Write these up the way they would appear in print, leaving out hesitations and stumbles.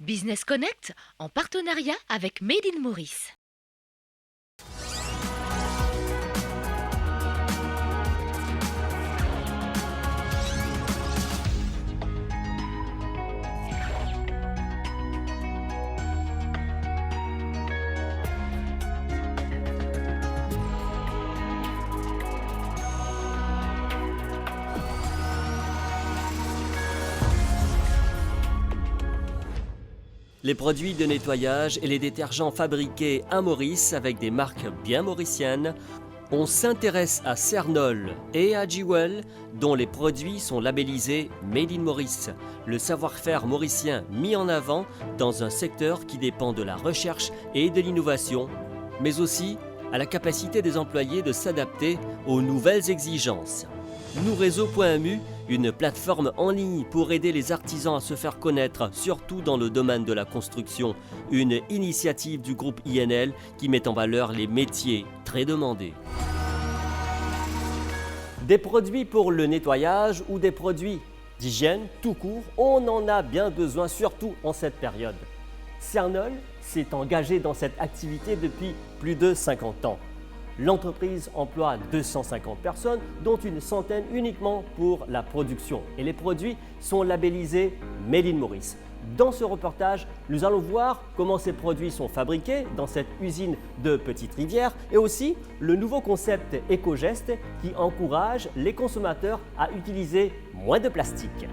Business Connect en partenariat avec Made in Maurice. Les produits de nettoyage et les détergents fabriqués à Maurice avec des marques bien mauriciennes. On s'intéresse à Cernol et à Jewel, dont les produits sont labellisés Made in Maurice, le savoir-faire mauricien mis en avant dans un secteur qui dépend de la recherche et de l'innovation, mais aussi à la capacité des employés de s'adapter aux nouvelles exigences. Nouréseau.mu, une plateforme en ligne pour aider les artisans à se faire connaître, surtout dans le domaine de la construction. Une initiative du groupe INL qui met en valeur les métiers très demandés. Des produits pour le nettoyage ou des produits d'hygiène tout court, on en a bien besoin, surtout en cette période. Cernol s'est engagé dans cette activité depuis plus de 50 ans. L'entreprise emploie 250 personnes, dont une centaine uniquement pour la production. Et les produits sont labellisés Made in Maurice. Dans ce reportage, nous allons voir comment ces produits sont fabriqués dans cette usine de Petite-Rivière et aussi le nouveau concept éco-geste qui encourage les consommateurs à utiliser moins de plastique.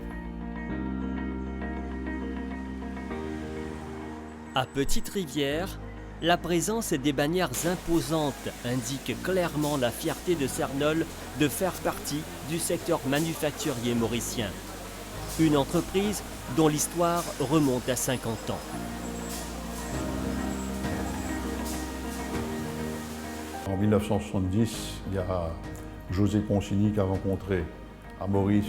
À Petite-Rivière, la présence des bannières imposantes indique clairement la fierté de Cernol de faire partie du secteur manufacturier mauricien. Une entreprise dont l'histoire remonte à 50 ans. En 1970, il y a José Poncini qui a rencontré à Maurice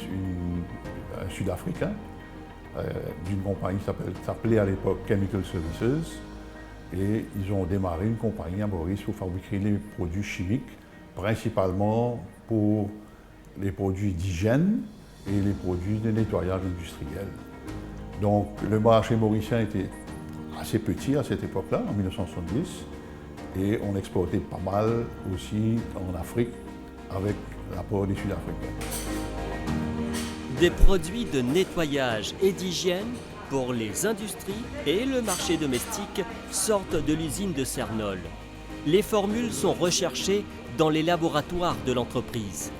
un Sud-Africain d'une compagnie qui s'appelait à l'époque Chemical Services. Et ils ont démarré une compagnie à Maurice pour fabriquer des produits chimiques, principalement pour les produits d'hygiène et les produits de nettoyage industriel. Donc le marché mauricien était assez petit à cette époque-là, en 1970, et on exportait pas mal aussi en Afrique avec l'apport des Sud-Africains. Des produits de nettoyage et d'hygiène pour les industries et le marché domestique sortent de l'usine de Cernol. Les formules sont recherchées dans les laboratoires de l'entreprise.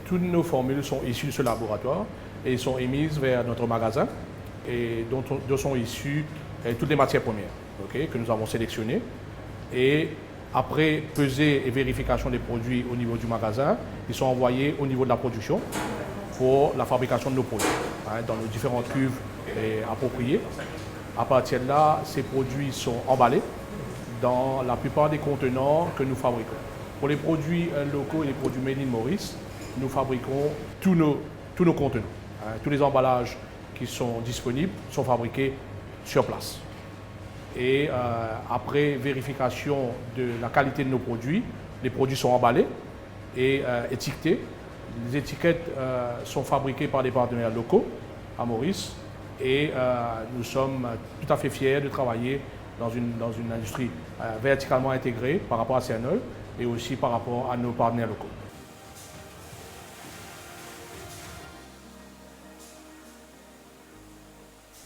Toutes nos formules sont issues de ce laboratoire et sont émises vers notre magasin et dont sont issues toutes les matières premières que nous avons sélectionnées. Et après pesée et vérification des produits au niveau du magasin, ils sont envoyés au niveau de la production pour la fabrication de nos produits, dans nos différentes cuves appropriées. À partir de là, ces produits sont emballés dans la plupart des contenants que nous fabriquons. Pour les produits locaux et les produits Made in Maurice, nous fabriquons tous nos contenants. Tous les emballages qui sont disponibles sont fabriqués sur place. Et après vérification de la qualité de nos produits, les produits sont emballés et étiquetés. Les étiquettes sont fabriquées par des partenaires locaux à Maurice et nous sommes tout à fait fiers de travailler dans une industrie verticalement intégrée par rapport à Cernol et aussi par rapport à nos partenaires locaux.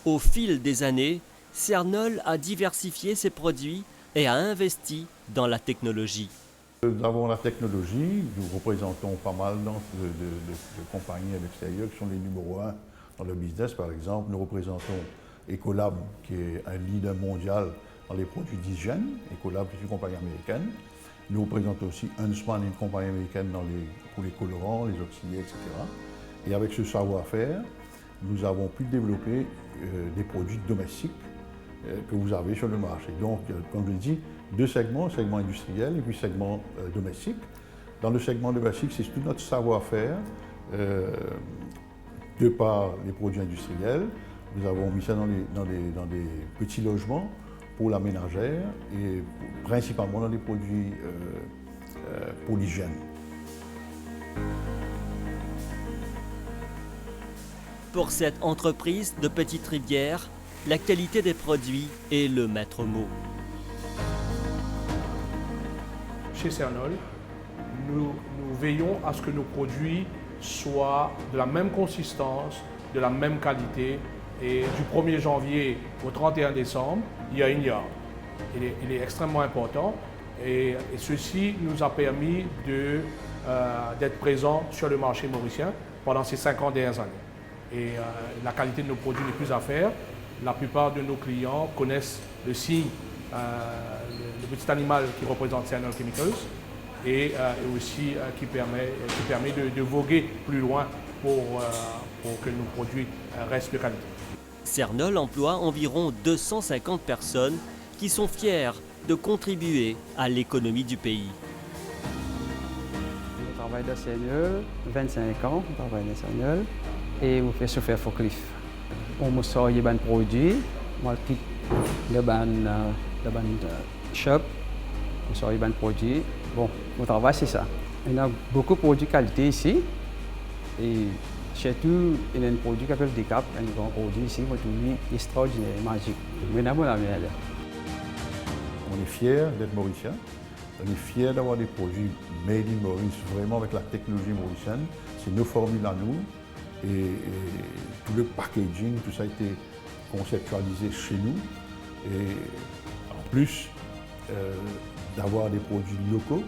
Au fil des années, Cernol a diversifié ses produits et a investi dans la technologie. Nous avons la technologie, nous représentons pas mal de compagnies à l'extérieur qui sont les numéros 1 dans le business. Par exemple, nous représentons Ecolab qui est un leader mondial dans les produits d'hygiène. Ecolab est une compagnie américaine. Nous représentons aussi Huntsman, une compagnie américaine pour les colorants, les oxydés, etc. Et avec ce savoir-faire, nous avons pu développer des produits domestiques que vous avez sur le marché. Donc, comme je l'ai dit, deux segments, segment industriel et puis segment domestique. Dans le segment domestique, c'est tout notre savoir-faire de par les produits industriels. Nous avons mis ça dans des petits logements pour la ménagère et principalement dans des produits pour l'hygiène. Pour cette entreprise de Petite Rivière, la qualité des produits est le maître mot. Chez Cernol, nous veillons à ce que nos produits soient de la même consistance, de la même qualité. Et du 1er janvier au 31 décembre, il y a une yard. Il est extrêmement important et ceci nous a permis d'être présents sur le marché mauricien pendant ces 50 dernières années. Et la qualité de nos produits n'est plus à faire. La plupart de nos clients connaissent le signe, le petit animal qui représente Cernol Chemicals et aussi qui permet de voguer plus loin pour que nos produits restent de qualité. Cernol emploie environ 250 personnes qui sont fiers de contribuer à l'économie du pays. Je travaille dans Cernol, 25 ans, je travaille dans Cernol et je fais chauffeur forklift. On me sort des produits, moi je quitte le shop, je sors des produits. Bon, mon travail c'est ça. Il y a beaucoup de produits de qualité ici et surtout, il y a un produit qui s'appelle Decap, un grand produit ici, qui est extraordinaire, magique. On est fiers d'être mauriciens, on est fiers d'avoir des produits made in Maurice, vraiment avec la technologie mauricienne. C'est nos formules à nous et tout le packaging, tout ça a été conceptualisé chez nous. Et en plus d'avoir des produits locaux,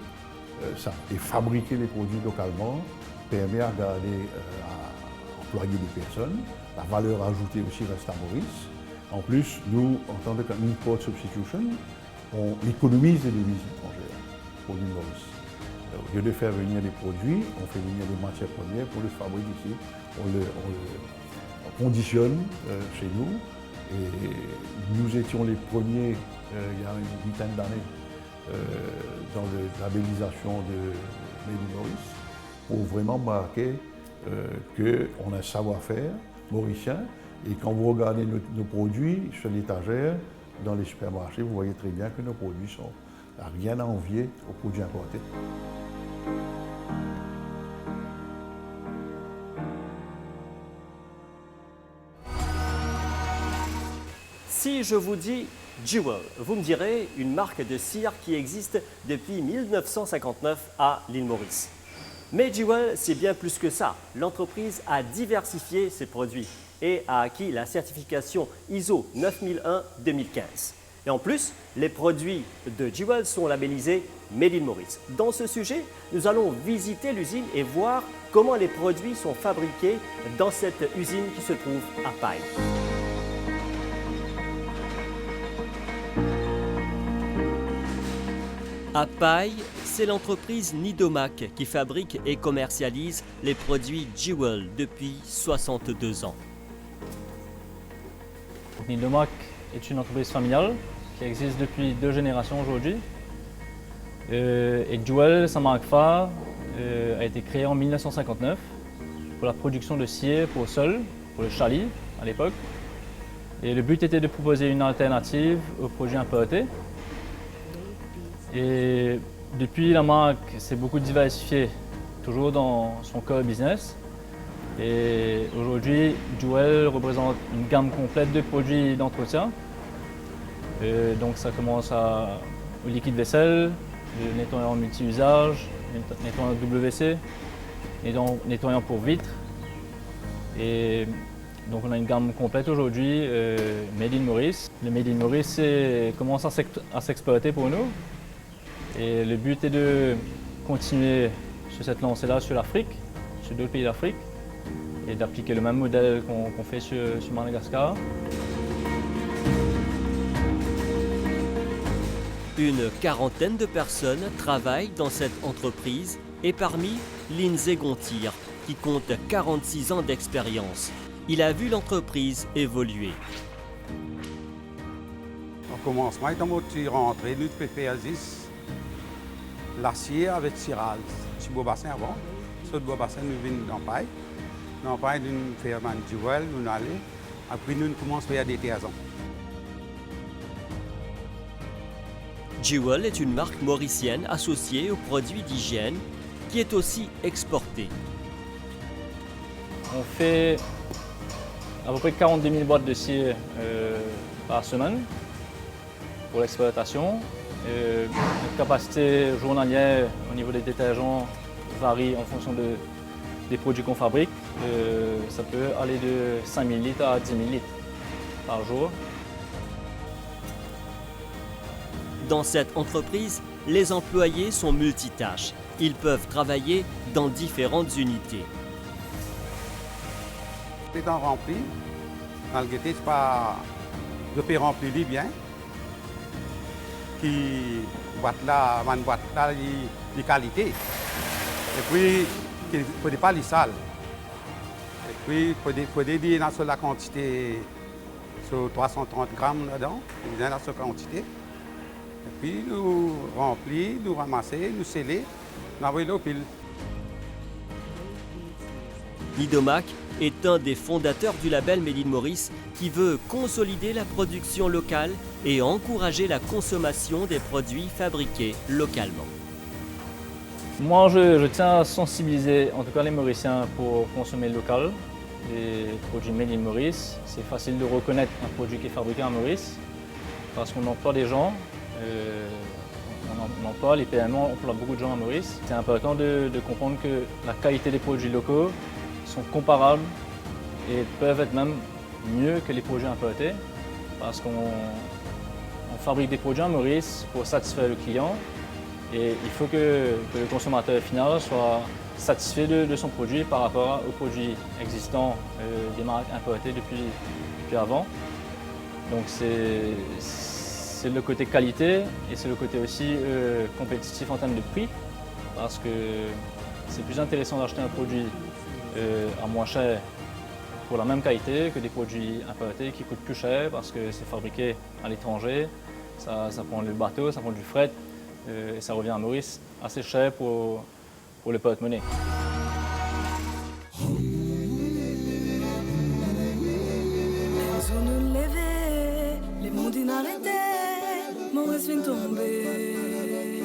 et fabriquer les produits localement permet à garder, à employer des personnes. La valeur ajoutée aussi reste à Maurice. En plus, nous, en tant qu'import substitution, on économise des devises étrangères pour l'île Maurice. Au lieu de faire venir des produits, on fait venir des matières premières pour les fabriquer ici. On le conditionne chez nous. Et nous étions les premiers, il y a une vingtaine d'années, dans la labellisation de Made in Maurice, pour vraiment marquer qu'on a un savoir-faire mauricien. Et quand vous regardez nos produits sur l'étagère, dans les supermarchés, vous voyez très bien que nos produits sont rien à envier aux produits importés. Si je vous dis Jewel, vous me direz une marque de cire qui existe depuis 1959 à l'île Maurice. Mais Jewel, c'est bien plus que ça. L'entreprise a diversifié ses produits et a acquis la certification ISO 9001-2015. Et en plus, les produits de Jewel sont labellisés Made in Maurice. Dans ce sujet, nous allons visiter l'usine et voir comment les produits sont fabriqués dans cette usine qui se trouve à Paille. À Paille, c'est l'entreprise Nidomac qui fabrique et commercialise les produits Jewel depuis 62 ans. Nidomac est une entreprise familiale qui existe depuis 2 générations aujourd'hui. Et Jewel, sa marque phare, a été créée en 1959 pour la production de cire pour sol, pour le chalis à l'époque. Et le but était de proposer une alternative aux produits importés. Et depuis, la marque s'est beaucoup diversifiée, toujours dans son core business. Et aujourd'hui, Jewel représente une gamme complète de produits d'entretien. Donc ça commence au liquide vaisselle, le nettoyant multi-usage, nettoyant WC, nettoyant pour vitres. Et donc on a une gamme complète aujourd'hui, Made in Maurice. Le Made in Maurice commence à s'exploiter pour nous. Et le but est de continuer sur cette lancée-là sur l'Afrique, sur d'autres pays d'Afrique, et d'appliquer le même modèle qu'on fait sur Madagascar. Une quarantaine de personnes travaillent dans cette entreprise et parmi Lindsay Gontier, qui compte 46 ans d'expérience. Il a vu l'entreprise évoluer. Au commencement, quand je suis rentré, nous préférons l'acier avec cirage. Sur le bassin avant, sur le bassin, nous venons dans Paille. Dans Paille, nous faisons un Jewel, nous allons. Après, nous commençons à faire des détergents. Jewel est une marque mauricienne associée aux produits d'hygiène qui est aussi exportée. On fait à peu près 42 000 boîtes de cire par semaine pour l'exploitation. La capacité journalière au niveau des détergents varie en fonction des produits qu'on fabrique. Ça peut aller de 5 000 litres à 10 000 litres par jour. Dans cette entreprise, les employés sont multitâches. Ils peuvent travailler dans différentes unités. Étant rempli, dans le guetté, c'est pas. Je peux remplir bien. Qui boîte là, les qualités. Et puis, il ne faut pas les sales. Et puis, il faut dire sur la quantité, sur 330 grammes là-dedans, bien dans cette quantité. Et puis, nous remplir, nous ramasser, nous sceller, nous envoyer l'eau pile. Nidomac est un des fondateurs du label Made in Maurice qui veut consolider la production locale et encourager la consommation des produits fabriqués localement. Moi, je tiens à sensibiliser en tout cas les Mauriciens pour consommer local, les produits Made in Maurice. C'est facile de reconnaître un produit qui est fabriqué en Maurice parce qu'on emploie des gens, on emploie les PME, on emploie beaucoup de gens à Maurice. C'est important de comprendre que la qualité des produits locaux sont comparables et peuvent être même mieux que les produits importés parce qu'on fabrique des produits en Maurice pour satisfaire le client et il faut que le consommateur final soit satisfait de son produit par rapport aux produits existants des marques importées depuis avant. Donc c'est le côté qualité et c'est le côté aussi compétitif en termes de prix parce que c'est plus intéressant d'acheter un produit à moins cher pour la même qualité que des produits importés qui coûtent plus cher parce que c'est fabriqué à l'étranger, ça prend le bateau, ça prend du fret et ça revient à Maurice assez cher pour le porte-monnaie. Les mondes inarrêtés, Maurice vient tomber.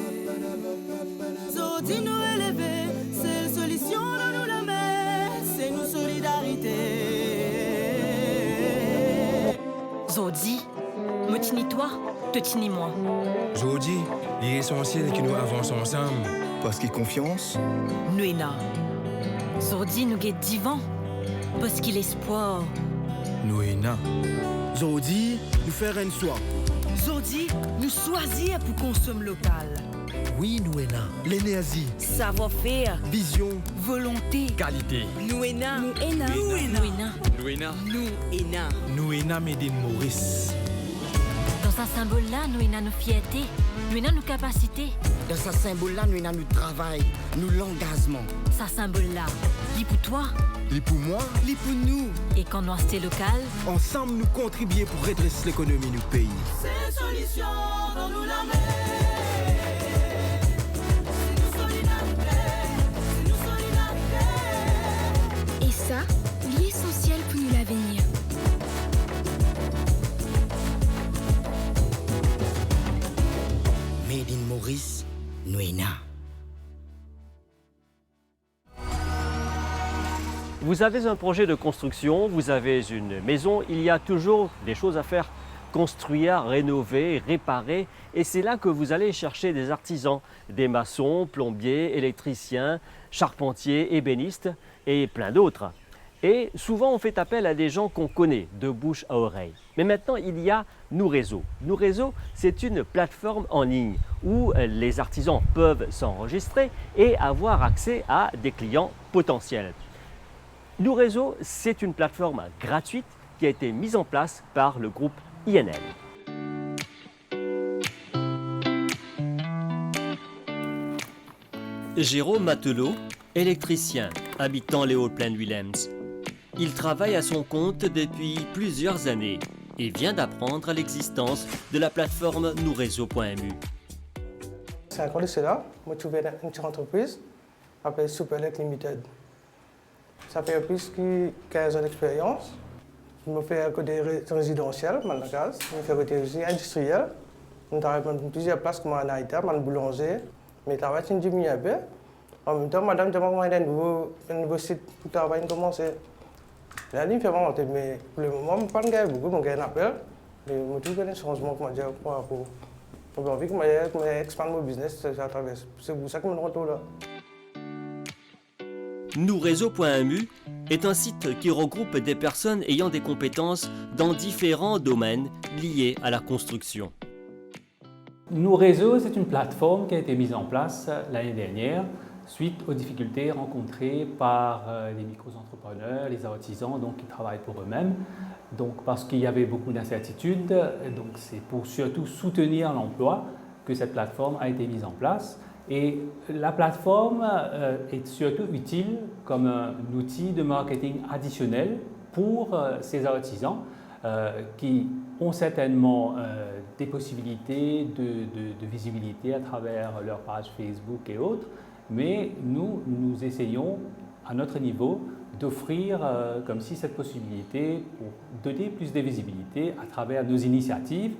Zodi nous élever, c'est la solution dans nous la mer, c'est nous solidarité. Zodi, me tini-toi, te tini-moi. Zodi, l'essentiel que nous avançons ensemble. Parce qu'il confiance. Nous et là. Zodi nous guette divan, parce qu'il espoir. Nous et là. Zodi, nous faire une soie. Zodi nous choisir pour consommer local. Oui, nous et là. L'énergie. Savoir-faire. Vision. Volonté. Qualité. Nous et là. Nous et là. Nous et là. Nous et là. Nous et là. Nous et là, Made in Maurice. Dans ce symbole-là, nous et là nos fiertés, nous et là nos capacités. Dans ce symbole-là, nous et là notre travail, nous l'engagement. Ce symbole-là, lit pour toi. Lit pour moi. Lit pour nous. Et quand nous restons local, ensemble nous contribuer pour redresser l'économie du pays. C'est solution dans nous la mer. Et ça, l'essentiel pour nous l'avenir. Made in Maurice, Nuena. Vous avez un projet de construction, vous avez une maison, il y a toujours des choses à faire, construire, rénover, réparer. Et c'est là que vous allez chercher des artisans, des maçons, plombiers, électriciens, charpentiers, ébénistes et plein d'autres. Et souvent, on fait appel à des gens qu'on connaît, de bouche à oreille. Mais maintenant, il y a Nouréseau. Nouréseau, c'est une plateforme en ligne où les artisans peuvent s'enregistrer et avoir accès à des clients potentiels. Nouréseau, c'est une plateforme gratuite qui a été mise en place par le groupe INL. Jérôme Matelot, électricien, habitant les Hauts-Plaines-Willems. Il travaille à son compte depuis plusieurs années et vient d'apprendre l'existence de la plateforme Nouréseau.mu. C'est un lycéen, moi je trouve une petite entreprise appelée Superlec Limited. Ça fait plus de 15 ans d'expérience. Je me fais un côté résidentiel, dans la case. Je me fais un côté aussi industriel. Je travaille dans plusieurs places comme en Haïti, en boulanger. Mais je travaille sur une un peu. En même temps, madame, je vais un nouveau site pour travailler commencer. Là, il me fait monter, mais pour le moment, je ne pas beaucoup, je n'ai appel. Mais je trouve que les changements que je par rapport. J'ai envie que je expande mon business à travers. C'est pour ça que je me retrouve là. Nourezo.mu est un site qui regroupe des personnes ayant des compétences dans différents domaines liés à la construction. Nourezo, c'est une plateforme qui a été mise en place l'année dernière suite aux difficultés rencontrées par les micro-entrepreneurs, les artisans qui travaillent pour eux-mêmes. Donc, parce qu'il y avait beaucoup d'incertitudes, donc c'est pour surtout soutenir l'emploi que cette plateforme a été mise en place. Et la plateforme est surtout utile comme un outil de marketing additionnel pour ces artisans qui ont certainement des possibilités de visibilité à travers leur page Facebook et autres, mais nous essayons à notre niveau d'offrir comme si cette possibilité pour donner plus de visibilité à travers nos initiatives.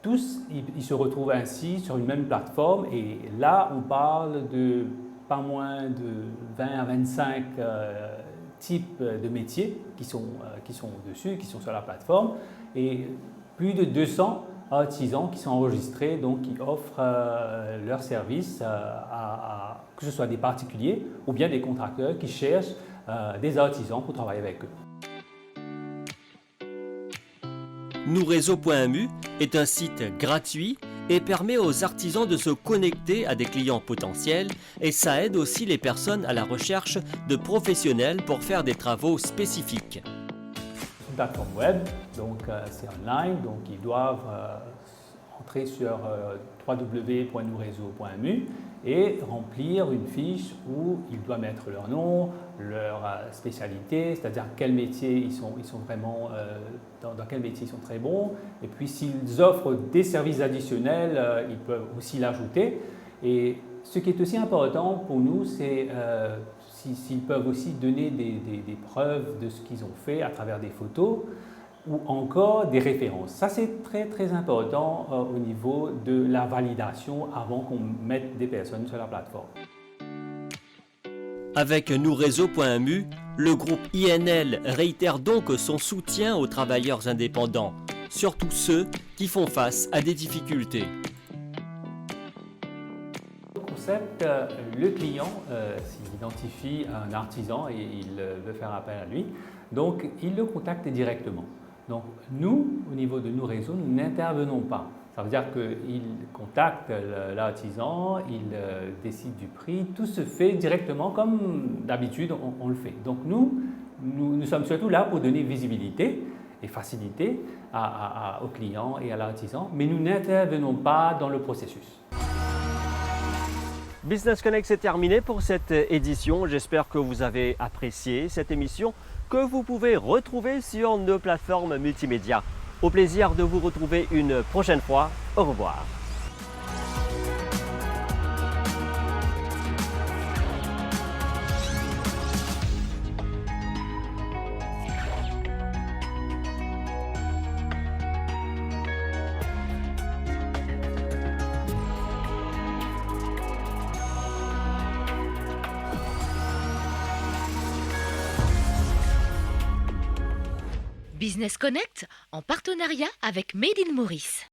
Tous, ils se retrouvent ainsi sur une même plateforme et là, on parle de pas moins de 20 à 25 types de métiers qui sont dessus, qui sont sur la plateforme et plus de 200 artisans qui sont enregistrés, donc qui offrent leurs services que ce soit des particuliers ou bien des contracteurs qui cherchent des artisans pour travailler avec eux. Nourezo.mu est un site gratuit et permet aux artisans de se connecter à des clients potentiels et ça aide aussi les personnes à la recherche de professionnels pour faire des travaux spécifiques. C'est une plateforme web, donc c'est online, donc ils doivent entrer sur www.nourezo.mu et remplir une fiche où ils doivent mettre leur nom, leur spécialité, c'est-à-dire quel métier ils sont vraiment, dans quel métier ils sont très bons. Et puis s'ils offrent des services additionnels, ils peuvent aussi l'ajouter. Et ce qui est aussi important pour nous, c'est s'ils peuvent aussi donner des preuves de ce qu'ils ont fait à travers des photos ou encore des références. Ça, c'est très, très important au niveau de la validation avant qu'on mette des personnes sur la plateforme. Avec Nourezo.mu, le groupe INL réitère donc son soutien aux travailleurs indépendants, surtout ceux qui font face à des difficultés. Le concept, le client, s'il identifie un artisan et il veut faire appel à lui, donc il le contacte directement. Donc nous, au niveau de Nourezo, nous n'intervenons pas. Ça veut dire qu'il contacte l'artisan, il décide du prix, tout se fait directement comme d'habitude on le fait. Donc nous sommes surtout là pour donner visibilité et facilité aux clients et à l'artisan, mais nous n'intervenons pas dans le processus. Business Connect, c'est terminé pour cette édition. J'espère que vous avez apprécié cette émission que vous pouvez retrouver sur nos plateformes multimédia. Au plaisir de vous retrouver une prochaine fois. Au revoir. Business Connect en partenariat avec Made in Maurice.